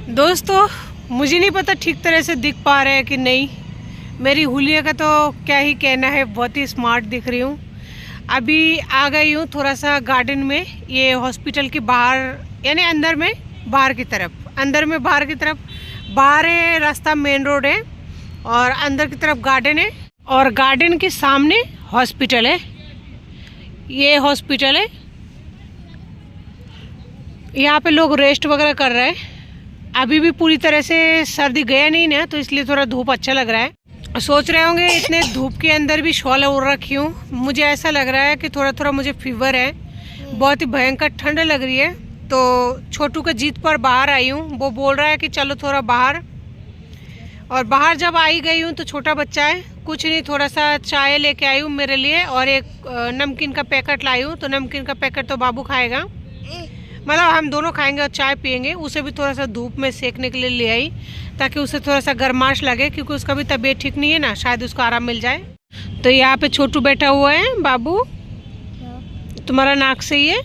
दोस्तों, मुझे नहीं पता ठीक तरह से दिख पा रहा है कि नहीं। मेरी हुलिया का तो क्या ही कहना है, बहुत ही स्मार्ट दिख रही हूँ। अभी आ गई हूँ थोड़ा सा गार्डन में, ये हॉस्पिटल के बाहर, यानी अंदर में बाहर की तरफ, अंदर में बाहर की तरफ। बाहर है रास्ता, मेन रोड है, और अंदर की तरफ गार्डन है, और गार्डन के सामने हॉस्पिटल है। ये हॉस्पिटल है, यहाँ पे लोग रेस्ट वगैरह कर रहे हैं। अभी भी पूरी तरह से सर्दी गया नहीं ना, तो इसलिए थोड़ा धूप अच्छा लग रहा है। सोच रहे होंगे इतने धूप के अंदर भी शॉल ओढ़ रखी हूँ। मुझे ऐसा लग रहा है कि थोड़ा थोड़ा मुझे फीवर है, बहुत ही भयंकर ठंड लग रही है। तो छोटू के जीत पर बाहर आई हूँ, वो बोल रहा है कि चलो थोड़ा बाहर। और बाहर जब आई गई हूँ तो छोटा बच्चा है, कुछ नहीं, थोड़ा सा चाय लेके आई हूँ मेरे लिए, और एक नमकीन का पैकेट लाई हूँ। तो नमकीन का पैकेट तो बाबू खाएगा, मतलब हम दोनों खाएंगे और चाय पियेंगे। उसे भी थोड़ा सा धूप में सेकने के लिए ले आई, ताकि उसे थोड़ा सा गर्माश लगे, क्योंकि उसका भी तबीयत ठीक नहीं है ना, शायद उसको आराम मिल जाए। तो यहाँ पे छोटू बैठा हुआ है। बाबू, तुम्हारा नाक सही है?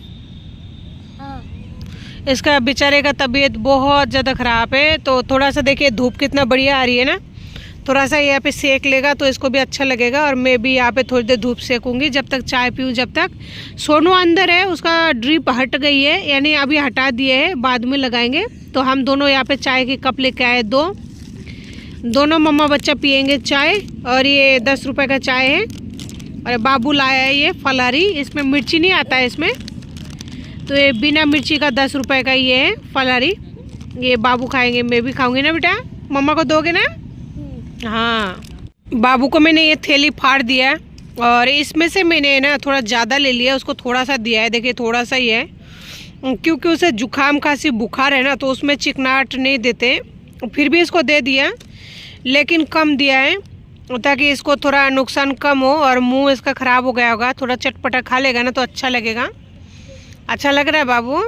इसका बेचारे का तबीयत बहुत ज़्यादा ख़राब है। तो थोड़ा सा देखिए धूप कितना बढ़िया आ रही है ना, थोड़ा सा यहाँ पे सेक लेगा तो इसको भी अच्छा लगेगा। और मैं भी यहाँ पे थोड़ी देर धूप सेकूंगी, जब तक चाय पीऊँ। जब तक सोनू अंदर है, उसका ड्रिप हट गई है, यानी अभी हटा दिए है, बाद में लगाएंगे। तो हम दोनों यहाँ पे चाय के कप लेके आए, दोनों मम्मा बच्चा पियेंगे चाय। और ये 10 रुपए का चाय है, और बाबू लाया है ये फलारी, इसमें मिर्ची नहीं आता है इसमें, तो ये बिना मिर्ची का 10 रुपए का ये है फलारी। ये बाबू खाएंगे, मैं भी खाऊंगी ना बेटा, मम्मा को दोगे ना? हाँ, बाबू को मैंने ये थैली फाड़ दिया, और इसमें से मैंने ना थोड़ा ज़्यादा ले लिया, उसको थोड़ा सा दिया है। देखिए थोड़ा सा ही है, क्योंकि उसे जुकाम खांसी बुखार है ना, तो उसमें चिकनाहट नहीं देते। फिर भी इसको दे दिया, लेकिन कम दिया है, ताकि इसको थोड़ा नुकसान कम हो। और मुंह इसका ख़राब हो गया होगा, थोड़ा चटपटा खा लेगा ना तो अच्छा लगेगा। अच्छा लग रहा है बाबू?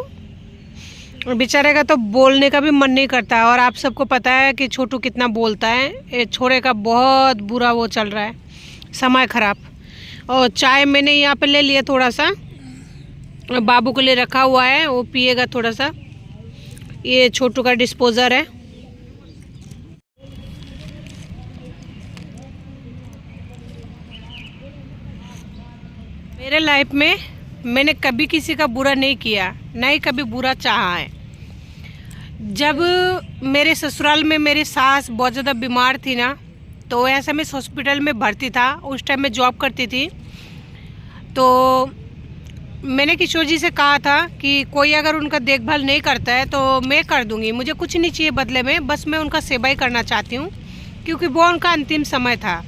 बेचारे का तो बोलने का भी मन नहीं करता। और आप सबको पता है कि छोटू कितना बोलता है। ये छोरे का बहुत बुरा वो चल रहा है, समय खराब। और चाय मैंने यहाँ पे ले लिया थोड़ा सा, बाबू के लिए रखा हुआ है, वो पिएगा थोड़ा सा। ये छोटू का डिस्पोजर है। मेरे लाइफ में मैंने कभी किसी का बुरा नहीं किया, ना ही कभी बुरा चाहा है। जब मेरे ससुराल में मेरी सास बहुत ज़्यादा बीमार थी ना, तो ऐसा मैं हॉस्पिटल में भर्ती था, उस टाइम मैं जॉब करती थी। तो मैंने किशोर जी से कहा था कि कोई अगर उनका देखभाल नहीं करता है तो मैं कर दूंगी, मुझे कुछ नहीं चाहिए बदले में, बस मैं उनका सेवा ही करना चाहती हूँ, क्योंकि वो उनका अंतिम समय था।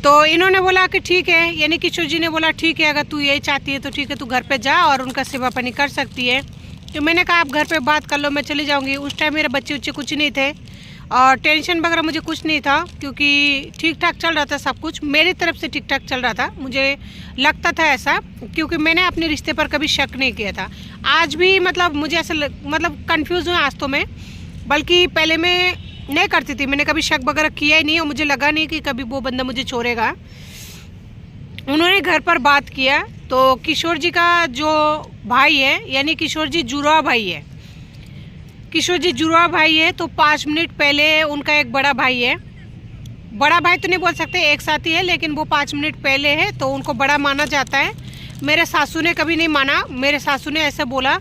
तो इन्होंने बोला कि ठीक है, यानी किशोर जी ने बोला ठीक है, अगर तू यही चाहती है तो ठीक है, तू घर पे जा और उनका सेवा पानी कर सकती है। तो मैंने कहा आप घर पे बात कर लो, मैं चली जाऊंगी। उस टाइम मेरे बच्चे उच्चे कुछ नहीं थे, और टेंशन वगैरह मुझे कुछ नहीं था, क्योंकि ठीक ठाक चल रहा था सब कुछ, मेरी तरफ से ठीक ठाक चल रहा था, मुझे लगता था ऐसा, क्योंकि मैंने अपने रिश्ते पर कभी शक नहीं किया था। आज भी मतलब मुझे ऐसा मतलब कन्फ्यूज़ हूँ आज तो मैं, बल्कि पहले मैं नहीं करती थी, मैंने कभी शक वगैरह किया ही नहीं, और मुझे लगा नहीं कि कभी वो बंदा मुझे छोड़ेगा। उन्होंने घर पर बात किया, तो किशोर जी का जो भाई है, यानी किशोर जी जुड़वा भाई है, किशोर जी जुड़वा भाई है, तो 5 मिनट पहले उनका एक बड़ा भाई है, बड़ा भाई तो नहीं बोल सकते, एक साथी है, लेकिन वो 5 मिनट पहले है, तो उनको बड़ा माना जाता है। मेरे सासू ने कभी नहीं माना, मेरे सासू ने ऐसा बोला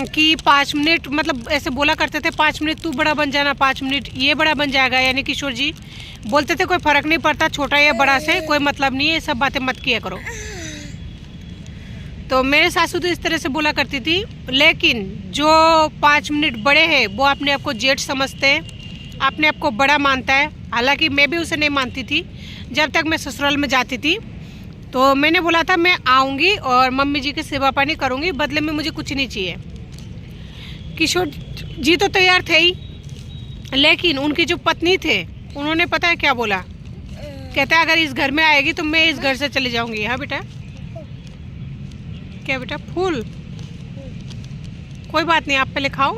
कि 5 मिनट, मतलब ऐसे बोला करते थे, 5 मिनट तू बड़ा बन जाना, 5 मिनट ये बड़ा बन जाएगा। यानी किशोर जी बोलते थे कोई फ़र्क नहीं पड़ता, छोटा या बड़ा से कोई मतलब नहीं है, ये सब बातें मत किया करो। तो मेरे सासू तो इस तरह से बोला करती थी, लेकिन जो 5 मिनट बड़े हैं वो अपने आप को जेठ समझते हैं, अपने आप को बड़ा मानता है। हालांकि मैं भी उसे नहीं मानती थी जब तक मैं ससुराल में जाती थी। तो मैंने बोला था मैं आऊँगी और मम्मी जी की सेवा पानी करूँगी, बदले में मुझे कुछ नहीं चाहिए। किशोर जी तो तैयार थे ही, लेकिन उनकी जो पत्नी थे उन्होंने पता है क्या बोला, कहता है अगर इस घर में आएगी तो मैं इस घर से चली जाऊंगी। हाँ बेटा, क्या बेटा? फूल? कोई बात नहीं, आप पहले खाओ।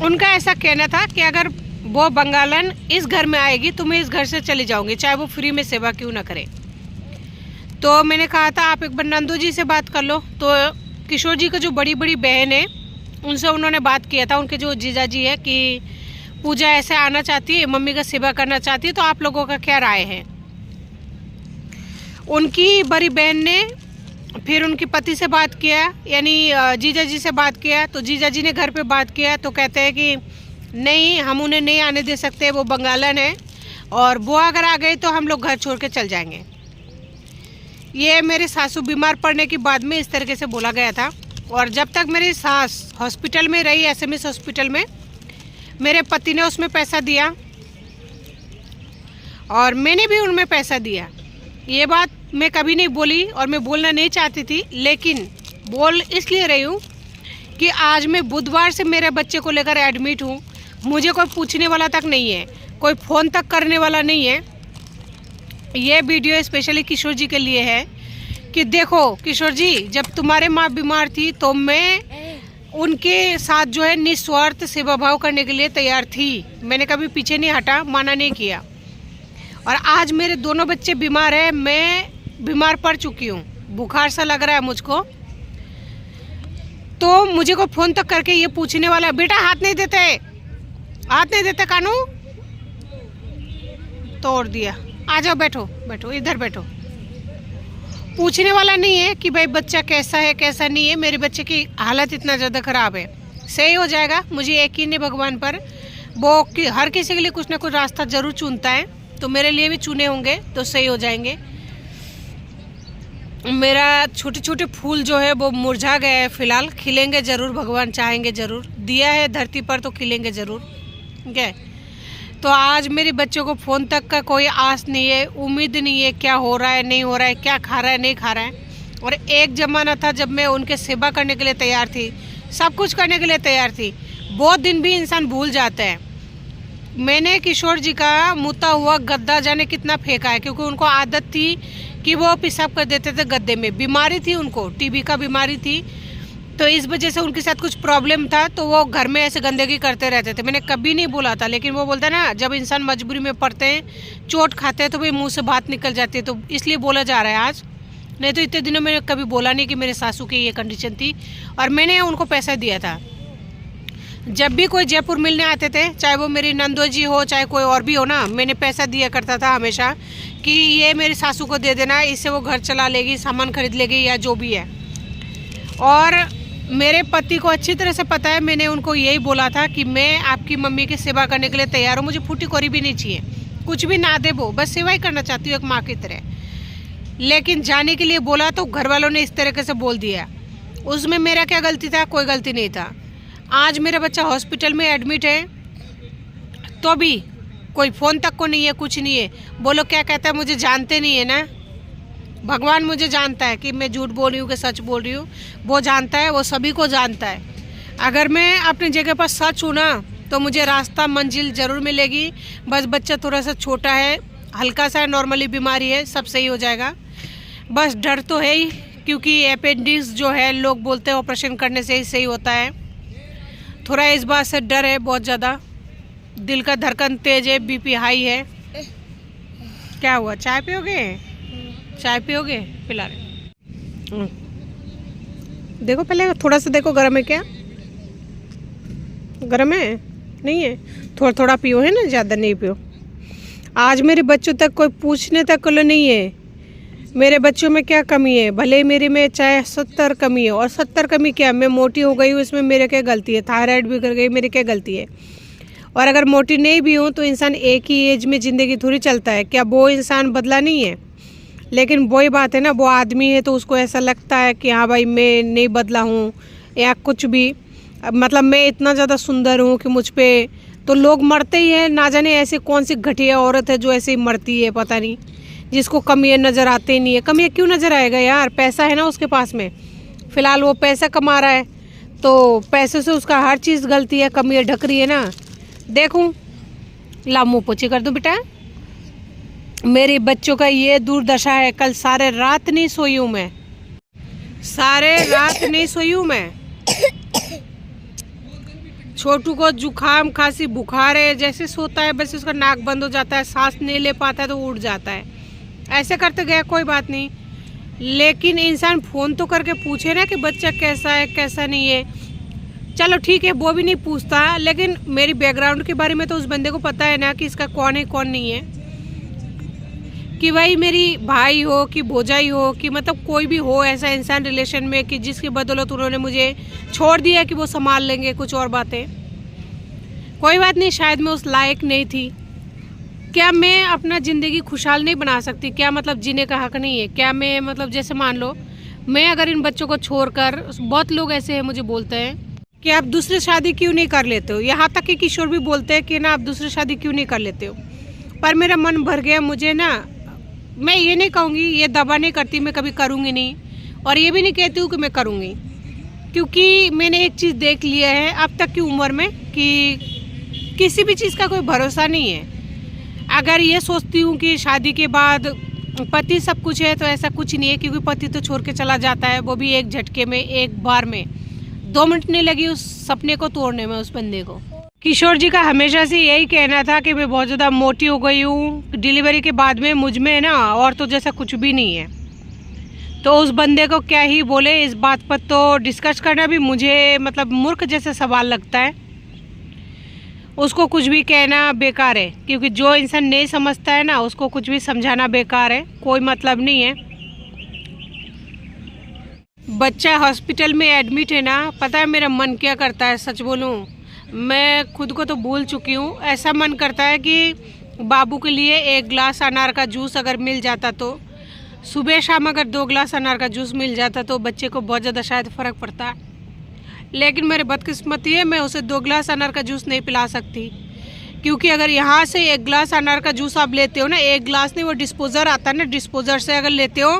उनका ऐसा कहना था कि अगर वो बंगालन इस घर में आएगी तो मैं इस घर से चली जाऊंगी, चाहे वो फ्री में सेवा क्यों ना करे। तो मैंने कहा था आप एक बार नंदू जी से बात कर लो। तो किशोर जी का जो बड़ी बड़ी बहन है उनसे उन्होंने बात किया था, उनके जो जीजा जी है, कि पूजा ऐसे आना चाहती है, मम्मी का सेवा करना चाहती है, तो आप लोगों का क्या राय है। उनकी बड़ी बहन ने फिर उनके पति से बात किया, यानी जीजा जी से बात किया, तो जीजा जी ने घर पे बात किया तो कहते हैं कि नहीं, हम उन्हें नहीं आने दे सकते, वो बंगालन है और वो अगर आ गए तो हम लोग घर छोड़ के चल जाएंगे। ये मेरे सासू बीमार पड़ने के बाद में इस तरीके से बोला गया था। और जब तक मेरी सास हॉस्पिटल में रही, एसएमएस हॉस्पिटल में, मेरे पति ने उसमें पैसा दिया और मैंने भी उनमें पैसा दिया। ये बात मैं कभी नहीं बोली और मैं बोलना नहीं चाहती थी, लेकिन बोल इसलिए रही हूँ कि आज मैं बुधवार से मेरे बच्चे को लेकर एडमिट हूँ। मुझे कोई पूछने वाला तक नहीं है, कोई फ़ोन तक करने वाला नहीं है। ये वीडियो स्पेशली किशोर जी के लिए है कि देखो किशोर जी, जब तुम्हारे माँ बीमार थी तो मैं उनके साथ जो है निस्वार्थ सेवा भाव करने के लिए तैयार थी। मैंने कभी पीछे नहीं हटा, माना नहीं किया। और आज मेरे दोनों बच्चे बीमार हैं, मैं बीमार पड़ चुकी हूँ, बुखार सा लग रहा है मुझको, तो मुझे को फ़ोन तक करके ये पूछने वाला, बेटा हाथ नहीं देते, हाथ नहीं देते कानू, तोड़ दिया, आ जाओ बैठो बैठो, इधर बैठो। पूछने वाला नहीं है कि भाई बच्चा कैसा है कैसा नहीं है। मेरे बच्चे की हालत इतना ज़्यादा ख़राब है, सही हो जाएगा, मुझे यकीन है भगवान पर। वो हर किसी के लिए कुछ ना कुछ रास्ता ज़रूर चुनता है, तो मेरे लिए भी चुने होंगे तो सही हो जाएंगे। मेरा छोटे छोटे फूल जो है वो मुरझा गए हैं, फिलहाल खिलेंगे ज़रूर, भगवान चाहेंगे ज़रूर, दिया है धरती पर तो खिलेंगे ज़रूर, ठीक है। तो आज मेरे बच्चों को फ़ोन तक का कोई आस नहीं है, उम्मीद नहीं है, क्या हो रहा है नहीं हो रहा है, क्या खा रहा है नहीं खा रहा है। और एक ज़माना था जब मैं उनके सेवा करने के लिए तैयार थी, सब कुछ करने के लिए तैयार थी। बहुत दिन भी इंसान भूल जाता है। मैंने किशोर जी का मुता हुआ गद्दा जाने कितना फेंका है, क्योंकि उनको आदत थी कि वो पेशाब कर देते थे गद्दे में। बीमारी थी उनको, टीबी का बीमारी थी, तो इस वजह से उनके साथ कुछ प्रॉब्लम था, तो वो घर में ऐसे गंदगी करते रहते थे। मैंने कभी नहीं बोला था, लेकिन वो बोलता ना, जब इंसान मजबूरी में पड़ते हैं, चोट खाते हैं, तो भाई मुंह से बात निकल जाती है, तो इसलिए बोला जा रहा है आज। नहीं तो इतने दिनों में कभी बोला नहीं कि मेरे सासू की ये कंडीशन थी। और मैंने उनको पैसा दिया था, जब भी कोई जयपुर मिलने आते थे, चाहे वो मेरी नंदो जी हो चाहे कोई और भी हो ना, मैंने पैसा दिया करता था हमेशा कि ये मेरी सासू को दे देना, इससे वो घर चला लेगी, सामान खरीद लेगी या जो भी है। और मेरे पति को अच्छी तरह से पता है, मैंने उनको यही बोला था कि मैं आपकी मम्मी की सेवा करने के लिए तैयार हूँ, मुझे फूटी कोरी भी नहीं चाहिए, कुछ भी ना दे, वो बस सेवा ही करना चाहती हूँ एक माँ की तरह। लेकिन जाने के लिए बोला तो घर वालों ने इस तरीके से बोल दिया। उसमें मेरा क्या गलती था? कोई गलती नहीं था। आज मेरा बच्चा हॉस्पिटल में एडमिट है, तो भी कोई फ़ोन तक को नहीं है, कुछ नहीं है। बोलो क्या कहता है, मुझे जानते नहीं है ना, भगवान मुझे जानता है कि मैं झूठ बोल रही हूँ कि सच बोल रही हूँ, वो जानता है, वो सभी को जानता है। अगर मैं अपनी जगह पर सच हूँ ना, तो मुझे रास्ता मंजिल ज़रूर मिलेगी। बस बच्चा थोड़ा सा छोटा है, हल्का सा नॉर्मली बीमारी है, सब सही हो जाएगा। बस डर तो है ही, क्योंकि अपेंडिक्स जो है लोग बोलते हैं ऑपरेशन करने से ही सही होता है। थोड़ा इस बात से डर है बहुत ज़्यादा, दिल का धड़कन तेज है, बीपी हाई है। क्या हुआ, चाय पियोगे? चाय पियोगे? पिला रहे। देखो पहले थोड़ा सा देखो, गर्म है क्या? गर्म है? नहीं है, थोड़ा थोड़ा पियो, है ना, ज़्यादा नहीं पियो। आज मेरे बच्चों तक कोई पूछने तक नहीं है मेरे बच्चों में क्या कमी है। भले मेरे में चाहे 70 कमी है, और 70 कमी क्या, मैं मोटी हो गई हूँ, इसमें मेरे क्या गलती है? थायराइड भी कर गई, मेरी क्या गलती है? और अगर मोटी नहीं भी हूँ तो इंसान एक ही एज में ज़िंदगी थोड़ी चलता है, क्या वो इंसान बदला नहीं है? लेकिन वही बात है ना, वो आदमी है तो उसको ऐसा लगता है कि हाँ भाई मैं नहीं बदला हूँ या कुछ भी, मतलब मैं इतना ज़्यादा सुंदर हूँ कि मुझ पर तो लोग मरते ही हैं। ना जाने ऐसी कौन सी घटिया औरत है जो ऐसे ही मरती है, पता नहीं, जिसको कमियाँ नज़र आते ही नहीं है। कमियाँ क्यों नज़र आएगा यार? पैसा है ना उसके पास में, फ़िलहाल वो पैसा कमा रहा है, तो पैसे से उसका हर चीज़ गलती है, कमियाँ ढक रही है ना। देखूं, ला मुँह पोछी कर दूं बेटा। मेरे बच्चों का ये दुर्दशा है। कल सारे रात नहीं सोई हूँ मैं, सारे रात नहीं सोई हूँ मैं। छोटू को जुकाम खांसी बुखार है, जैसे सोता है बस उसका नाक बंद हो जाता है, सांस नहीं ले पाता है तो उठ जाता है। ऐसे करते गया, कोई बात नहीं, लेकिन इंसान फ़ोन तो करके पूछे ना कि बच्चा कैसा है कैसा नहीं है। चलो ठीक है, वो भी नहीं पूछता, लेकिन मेरी बैकग्राउंड के बारे में तो उस बंदे को पता है ना कि इसका कौन है कौन नहीं है, कि भाई मेरी भाई हो कि भौजाई हो कि मतलब कोई भी हो ऐसा इंसान रिलेशन में कि जिसकी बदौलत उन्होंने मुझे छोड़ दिया कि वो संभाल लेंगे कुछ और बातें। कोई बात नहीं, शायद मैं उस लायक नहीं थी। क्या मैं अपना ज़िंदगी खुशहाल नहीं बना सकती? क्या मतलब जीने का हक नहीं है? क्या मैं मतलब जैसे मान लो मैं अगर इन बच्चों को छोड़कर, बहुत लोग ऐसे हैं मुझे बोलते हैं कि आप दूसरी शादी क्यों नहीं कर लेते हो, यहाँ तक कि किशोर भी बोलते हैं कि ना आप दूसरी शादी क्यों नहीं कर लेते हो। पर मेरा मन भर गया, मुझे ना, मैं ये नहीं कहूँगी, ये दवा नहीं करती मैं कभी करूँगी नहीं, और ये भी नहीं कहती हूँ कि मैं करूँगी, क्योंकि मैंने एक चीज़ देख लिया है अब तक की उम्र में कि किसी भी चीज़ का कोई भरोसा नहीं है। अगर ये सोचती हूँ कि शादी के बाद पति सब कुछ है, तो ऐसा कुछ नहीं है, क्योंकि पति तो छोड़ के चला जाता है, वो भी एक झटके में, एक बार में। 2 मिनट नहीं लगी उस सपने को तोड़ने में उस बंदे को। किशोर जी का हमेशा से यही कहना था कि मैं बहुत ज़्यादा मोटी हो गई हूँ डिलीवरी के बाद में, मुझ में ना और तो जैसा कुछ भी नहीं है। तो उस बंदे को क्या ही बोले, इस बात पर तो डिस्कस करना भी मुझे मतलब मूर्ख जैसा सवाल लगता है। उसको कुछ भी कहना बेकार है, क्योंकि जो इंसान नहीं समझता है ना उसको कुछ भी समझाना बेकार है, कोई मतलब नहीं है। बच्चा हॉस्पिटल में एडमिट है ना, पता है मेरा मन क्या करता है? सच बोलूं, मैं खुद को तो भूल चुकी हूँ। ऐसा मन करता है कि बाबू के लिए 1 गिलास अनार का जूस अगर मिल जाता, तो सुबह शाम अगर 2 गिलास अनार का जूस मिल जाता तो बच्चे को बहुत ज़्यादा शायद फ़र्क पड़ता। लेकिन मेरी बदकिस्मती है, मैं उसे 2 गिलास अनार का जूस नहीं पिला सकती, क्योंकि अगर यहाँ से 1 गिलास अनार का जूस आप लेते हो ना, 1 गिलास नहीं, वो डिस्पोज़र आता है ना, डिस्पोज़र से अगर लेते हो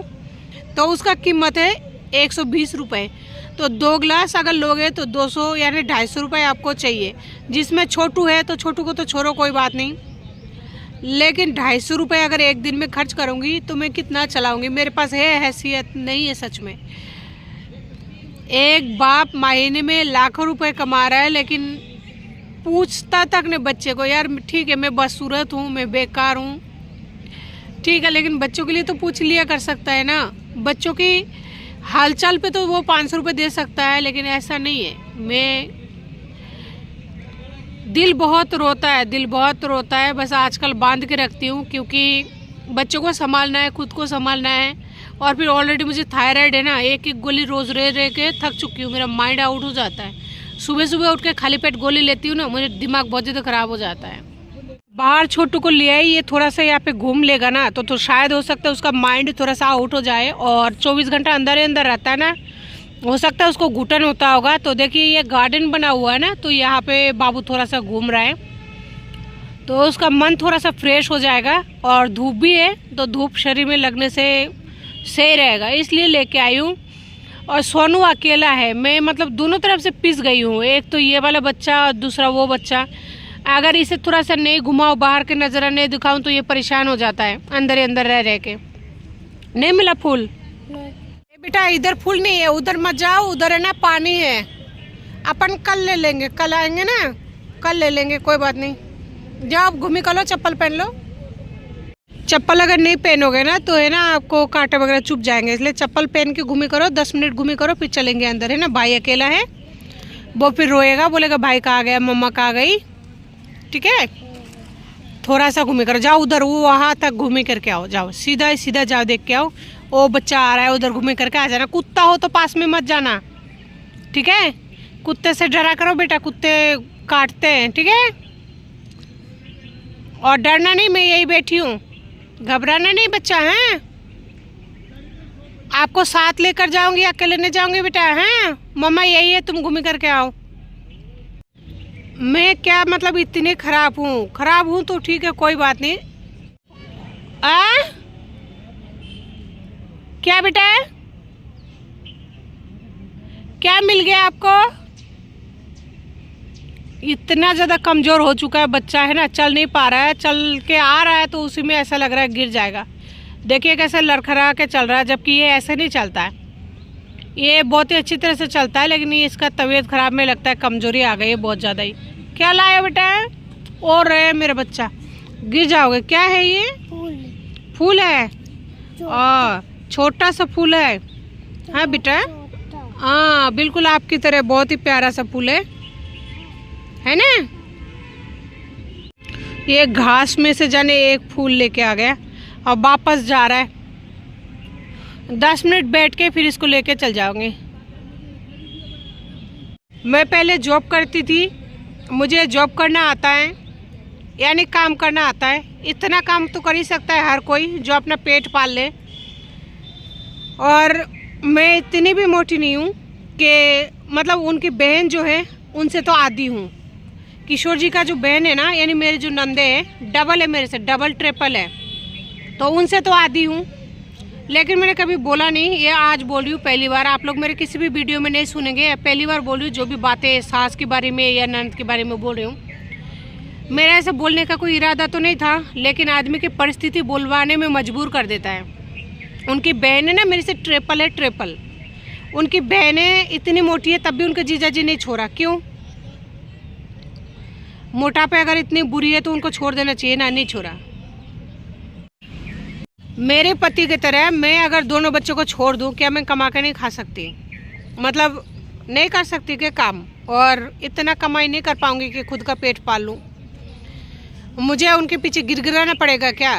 तो उसका कीमत है 120 रुपये। तो 2 गिलास अगर लोगे तो 200 यानी 250 रुपये आपको चाहिए। जिसमें छोटू है तो छोटू को तो छोड़ो, कोई बात नहीं, लेकिन 250 रुपये अगर एक दिन में खर्च करूँगी तो मैं कितना चलाऊँगी? मेरे पास है हैसियत नहीं है सच में। एक बाप महीने में लाखों रुपए कमा रहा है, लेकिन पूछता तक नहीं बच्चे को, यार ठीक है मैं बदसूरत हूँ, मैं बेकार हूँ, ठीक है, लेकिन बच्चों के लिए तो पूछ लिया कर सकता है ना। बच्चों की हालचाल पे तो वो 500 रुपये दे सकता है, लेकिन ऐसा नहीं है। मैं दिल बहुत रोता है, दिल बहुत रोता है, बस आजकल बांध के रखती हूँ, क्योंकि बच्चों को संभालना है, खुद को संभालना है, और फिर ऑलरेडी मुझे थायराइड है ना, एक गोली रोज़ रह के थक चुकी हूँ, मेरा माइंड आउट हो जाता है। सुबह सुबह उठ के खाली पेट गोली लेती हूँ ना, मुझे दिमाग बहुत ज़्यादा ख़राब हो जाता है। बाहर छोटू को ले आई, ये थोड़ा सा यहाँ पे घूम लेगा ना तो शायद हो सकता है उसका माइंड थोड़ा सा आउट हो जाए, और 24 घंटा अंदर ही अंदर रहता है ना, हो सकता है उसको घुटन होता होगा। तो देखिए ये गार्डन बना हुआ है ना, तो यहाँ पे बाबू थोड़ा सा घूम रहा है, तो उसका मन थोड़ा सा फ्रेश हो जाएगा, और धूप भी है तो धूप शरीर में लगने से सही रहेगा, इसलिए लेके आई हूँ। और सोनू अकेला है, मैं मतलब दोनों तरफ से पिस गई हूँ, एक तो ये वाला बच्चा और दूसरा वो बच्चा। अगर इसे थोड़ा सा नहीं घुमाओ, बाहर के नज़र नहीं दिखाऊं तो ये परेशान हो जाता है अंदर ही अंदर रह के। नहीं मिला फूल? बेटा इधर फूल नहीं है, उधर मत जाओ, उधर है ना पानी है, अपन कल ले लेंगे, कल आएंगे ना, कल ले लेंगे, कोई बात नहीं। जाओ आप घूमी कर लो, चप्पल पहन लो। चप्पल अगर नहीं पहनोगे ना तो है ना आपको कांटे वगैरह चुभ जाएंगे, इसलिए चप्पल पहन के घूमी करो, 10 मिनट घूमी करो, फिर चलेंगे अंदर, है ना। भाई अकेला है, वो फिर रोएगा, बोलेगा भाई कहाँ गया, मम्मा कहाँ गई, ठीक है। थोड़ा सा घूमी करो, जाओ उधर, वो वहाँ तक घूमी करके आओ, जाओ सीधा सीधा जाओ, देख के आओ, वो बच्चा आ रहा है, उधर घूमी करके आ जाना। कुत्ता हो तो पास में मत जाना, ठीक है। कुत्ते से डरा करो बेटा, कुत्ते काटते हैं, ठीक है। और डरना नहीं, मैं यही बैठी हूँ, घबराना नहीं बच्चा, है। आपको साथ लेकर जाऊंगी, अकेले नहीं जाऊंगी बेटा, हैं। मम्मा यही है, तुम घूमी करके आओ। मैं क्या मतलब इतनी खराब हूँ तो ठीक है, कोई बात नहीं। क्या बेटा, क्या मिल गया आपको? इतना ज़्यादा कमज़ोर हो चुका है बच्चा, है ना, चल नहीं पा रहा है, चल के आ रहा है तो उसी में ऐसा लग रहा है गिर जाएगा। देखिए कैसे लड़खड़ा के चल रहा है, जबकि ये ऐसे नहीं चलता है, ये बहुत ही अच्छी तरह से चलता है, लेकिन ये इसका तबीयत ख़राब में लगता है, कमज़ोरी आ गई है बहुत ज़्यादा ही। क्या लाया बेटा? और रहे मेरा बच्चा, गिर जाओगे। क्या है ये? फूल है, छोटा सा फूल है। हाँ बेटा, हाँ बिल्कुल आपकी तरह बहुत ही प्यारा सा फूल है ना। ये घास में से जाने एक फूल लेके आ गया और वापस जा रहा है। 10 मिनट बैठ के फिर इसको लेके चल जाऊंगी। मैं पहले जॉब करती थी, मुझे जॉब करना आता है, यानी काम करना आता है। इतना काम तो कर ही सकता है हर कोई जो अपना पेट पाल ले। और मैं इतनी भी मोटी नहीं हूँ कि मतलब उनकी बहन जो है उनसे तो आधी हूँ। किशोर जी का जो बहन है ना, यानी मेरे जो नंदे हैं, डबल है मेरे से, डबल ट्रिपल है, तो उनसे तो आधी हूँ। लेकिन मैंने कभी बोला नहीं, ये आज बोल रही हूँ पहली बार। आप लोग मेरे किसी भी वीडियो में नहीं सुनेंगे, पहली बार बोल रही हूँ। जो भी बातें सास के बारे में या ननद के बारे में बोल रही हूँ, मेरा ऐसा बोलने का कोई इरादा तो नहीं था, लेकिन आदमी की परिस्थिति बुलवाने में मजबूर कर देता है। उनकी बहन है ना, मेरे से ट्रिपल है, ट्रिपल। उनकी बहनें इतनी मोटी है तब भी उनके जीजाजी नहीं छोड़ा। क्यों? मोटापे अगर इतनी बुरी है तो उनको छोड़ देना चाहिए ना, नहीं छोड़ा। मेरे पति की तरह मैं अगर दोनों बच्चों को छोड़ दूं, क्या मैं कमा के नहीं खा सकती? मतलब नहीं कर सकती कि काम, और इतना कमाई नहीं कर पाऊंगी कि खुद का पेट पाल लूं। मुझे उनके पीछे गिरगिराना पड़ेगा क्या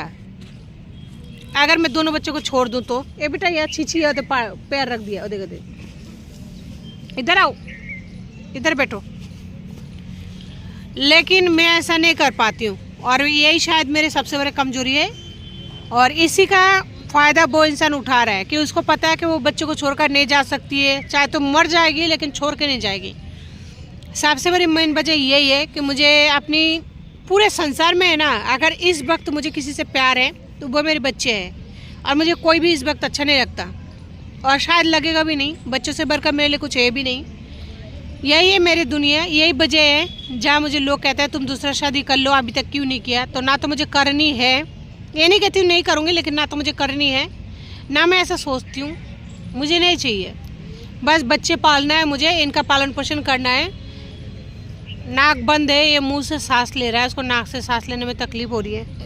अगर मैं दोनों बच्चों को छोड़ दूं तो? ए बेटा, यार छीछी तो पैर रख दिया, देखो देख, इधर आओ, इधर बैठो। लेकिन मैं ऐसा नहीं कर पाती हूँ, और यही शायद मेरी सबसे बड़ी कमजोरी है। और इसी का फ़ायदा वो इंसान उठा रहा है कि उसको पता है कि वो बच्चों को छोड़कर नहीं जा सकती है, चाहे तो मर जाएगी लेकिन छोड़ के नहीं जाएगी। सबसे बड़ी मेन वजह यही है कि मुझे अपनी पूरे संसार में है ना, अगर इस वक्त मुझे किसी से प्यार है तो वो मेरे बच्चे हैं, और मुझे कोई भी इस वक्त अच्छा नहीं लगता, और शायद लगेगा भी नहीं। बच्चों से बढ़कर मेरे लिए कुछ है भी नहीं। यही है मेरी दुनिया, यही वजह है जहाँ मुझे लोग कहते हैं तुम दूसरा शादी कर लो, अभी तक क्यों नहीं किया। तो ना तो मुझे करनी है, ये नहीं कहती हूँ नहीं करूँगी, लेकिन ना तो मुझे करनी है, ना मैं ऐसा सोचती हूँ। मुझे नहीं चाहिए, बस बच्चे पालना है मुझे, इनका पालन पोषण करना है। नाक बंद है, ये मुंह से सांस ले रहा है, उसको नाक से सांस लेने में तकलीफ हो रही है।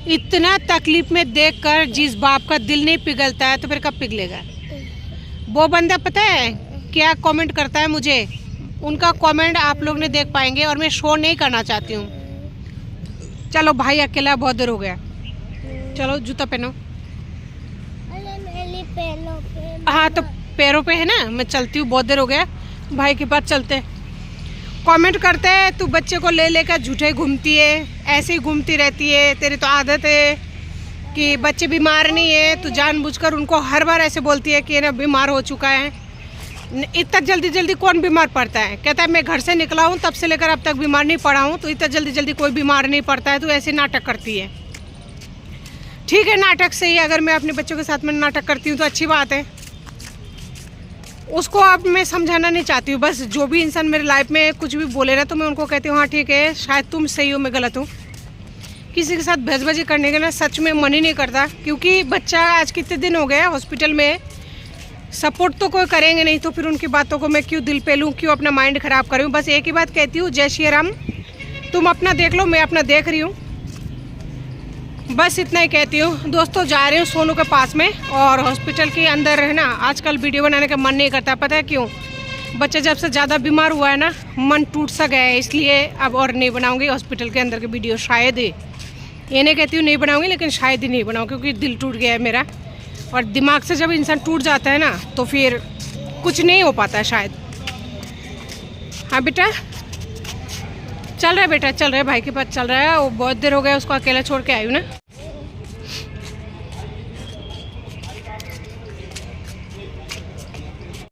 इतना तकलीफ में देखकर जिस बाप का दिल नहीं पिघलता है तो फिर कब पिघलेगा? वो बंदा पता है क्या कमेंट करता है मुझे, उनका कमेंट आप लोग नहीं देख पाएंगे, और मैं शो नहीं करना चाहती हूँ। चलो भाई अकेला बहुत देर हो गया, चलो जूता पहनो। हाँ तो पैरों पे है ना, मैं चलती हूँ, बहुत देर हो गया, भाई के पास चलते। कमेंट करते हैं तू बच्चे को ले लेकर झूठे घूमती है, ऐसे ही घूमती रहती है, तेरी तो आदत है कि बच्चे बीमार नहीं है, तू जानबूझकर उनको हर बार ऐसे बोलती है कि ना बीमार हो चुका है। इतना जल्दी जल्दी कौन बीमार पड़ता है? कहता है मैं घर से निकला हूँ तब से लेकर अब तक बीमार नहीं पड़ा हूँ, तो इतना जल्दी जल्दी कोई बीमार नहीं पड़ता है। तो ऐसे नाटक करती है। ठीक है, नाटक सही है, अगर मैं अपने बच्चों के साथ में नाटक करती हूँ तो अच्छी बात है। उसको अब मैं समझाना नहीं चाहती हूँ। बस जो भी इंसान मेरे लाइफ में कुछ भी बोले ना, तो मैं उनको कहती हूँ हाँ ठीक है, शायद तुम सही हो, मैं गलत हूँ। किसी के साथ बहसबाजी करने का ना सच में मन ही नहीं करता, क्योंकि बच्चा आज कितने दिन हो गए हॉस्पिटल में, सपोर्ट तो कोई करेंगे नहीं, तो फिर उनकी बातों को मैं क्यों दिल पे लूँ, क्यों अपना माइंड ख़राब करूँ। बस एक ही बात कहती हूँ, जय श्री राम, तुम अपना देख लो, मैं अपना देख रही हूँ, बस इतना ही कहती हूँ। दोस्तों जा रही हूँ सोनू के पास में, और हॉस्पिटल के अंदर है ना, आजकल वीडियो बनाने का मन नहीं करता, पता है क्यों? बच्चा जब से ज़्यादा बीमार हुआ है ना, मन टूट सा गया है, इसलिए अब और नहीं बनाऊँगी हॉस्पिटल के अंदर की वीडियो। शायद ही, ये नहीं कहती हूँ नहीं बनाऊँगी, लेकिन शायद ही नहीं बनाऊँ, क्योंकि दिल टूट गया है मेरा, और दिमाग से जब इंसान टूट जाता है ना तो फिर कुछ नहीं हो पाता है शायद। हाँ बेटा, चल रहा है बेटा, चल रहा है, भाई के पास चल रहा है। वो बहुत देर हो गया उसको अकेला छोड़ के आई हूँ ना।